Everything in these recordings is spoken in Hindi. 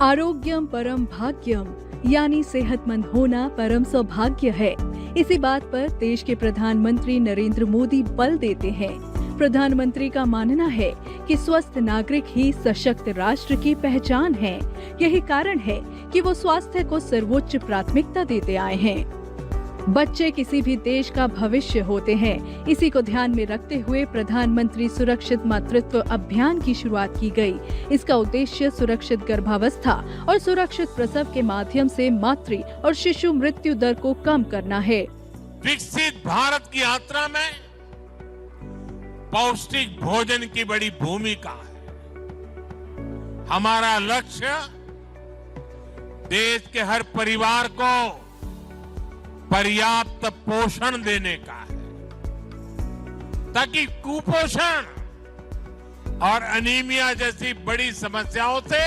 आरोग्यम परम भाग्यम यानी सेहतमंद होना परम सौभाग्य है। इसी बात पर देश के प्रधानमंत्री नरेंद्र मोदी बल देते हैं। प्रधानमंत्री का मानना है कि स्वस्थ नागरिक ही सशक्त राष्ट्र की पहचान है। यही कारण है कि वो स्वास्थ्य को सर्वोच्च प्राथमिकता देते आए हैं। बच्चे किसी भी देश का भविष्य होते हैं। इसी को ध्यान में रखते हुए प्रधानमंत्री सुरक्षित मातृत्व अभियान की शुरुआत की गई। इसका उद्देश्य सुरक्षित गर्भावस्था और सुरक्षित प्रसव के माध्यम से मातृ और शिशु मृत्यु दर को कम करना है। विकसित भारत की यात्रा में पौष्टिक भोजन की बड़ी भूमिका है। हमारा लक्ष्य देश के हर परिवार को पर्याप्त पोषण देने का है, ताकि कुपोषण और अनीमिया जैसी बड़ी समस्याओं से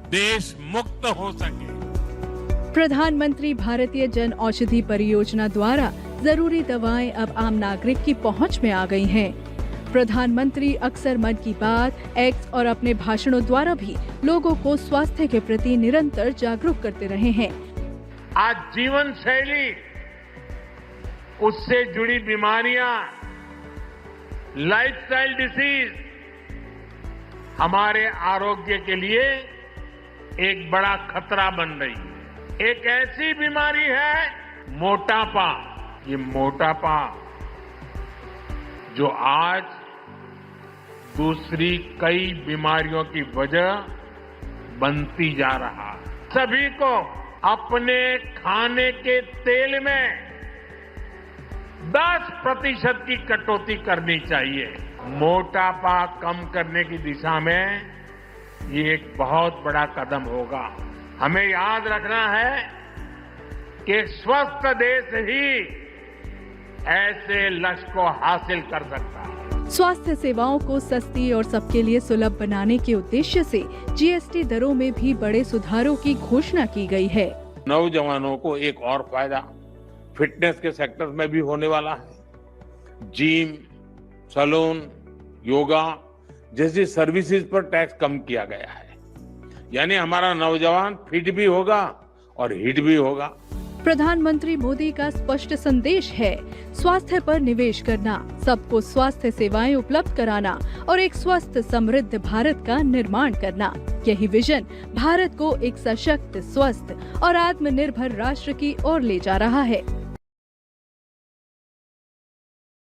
देश मुक्त हो सके। प्रधानमंत्री भारतीय जन औषधि परियोजना द्वारा जरूरी दवाएं अब आम नागरिक की पहुंच में आ गई हैं। प्रधानमंत्री अक्सर मन की बात, एक्स और अपने भाषणों द्वारा भी लोगों को स्वास्थ्य के प्रति निरंतर जागरूक करते रहे हैं। आज जीवन शैली, उससे जुड़ी बीमारियां, लाइफस्टाइल डिसीज हमारे आरोग्य के लिए एक बड़ा खतरा बन रही है। एक ऐसी बीमारी है मोटापा। ये मोटापा जो आज दूसरी कई बीमारियों की वजह बनती जा रहा है। सभी को अपने खाने के तेल में 10% की कटौती करनी चाहिए। मोटापा कम करने की दिशा में ये एक बहुत बड़ा कदम होगा। हमें याद रखना है कि स्वस्थ देश ही ऐसे लक्ष्य को हासिल कर सकता है। स्वास्थ्य सेवाओं को सस्ती और सबके लिए सुलभ बनाने के उद्देश्य से जीएसटी दरों में भी बड़े सुधारों की घोषणा की गई है। नौजवानों को एक और फायदा फिटनेस के सेक्टर में भी होने वाला है। जिम, सैलून, योगा जैसी सर्विसेज पर टैक्स कम किया गया है। यानी हमारा नौजवान फिट भी होगा और हिट भी होगा। प्रधानमंत्री मोदी का स्पष्ट संदेश है, स्वास्थ्य पर निवेश करना, सबको स्वास्थ्य सेवाएं उपलब्ध कराना और एक स्वस्थ समृद्ध भारत का निर्माण करना। यही विजन भारत को एक सशक्त, स्वस्थ और आत्मनिर्भर राष्ट्र की ओर ले जा रहा है।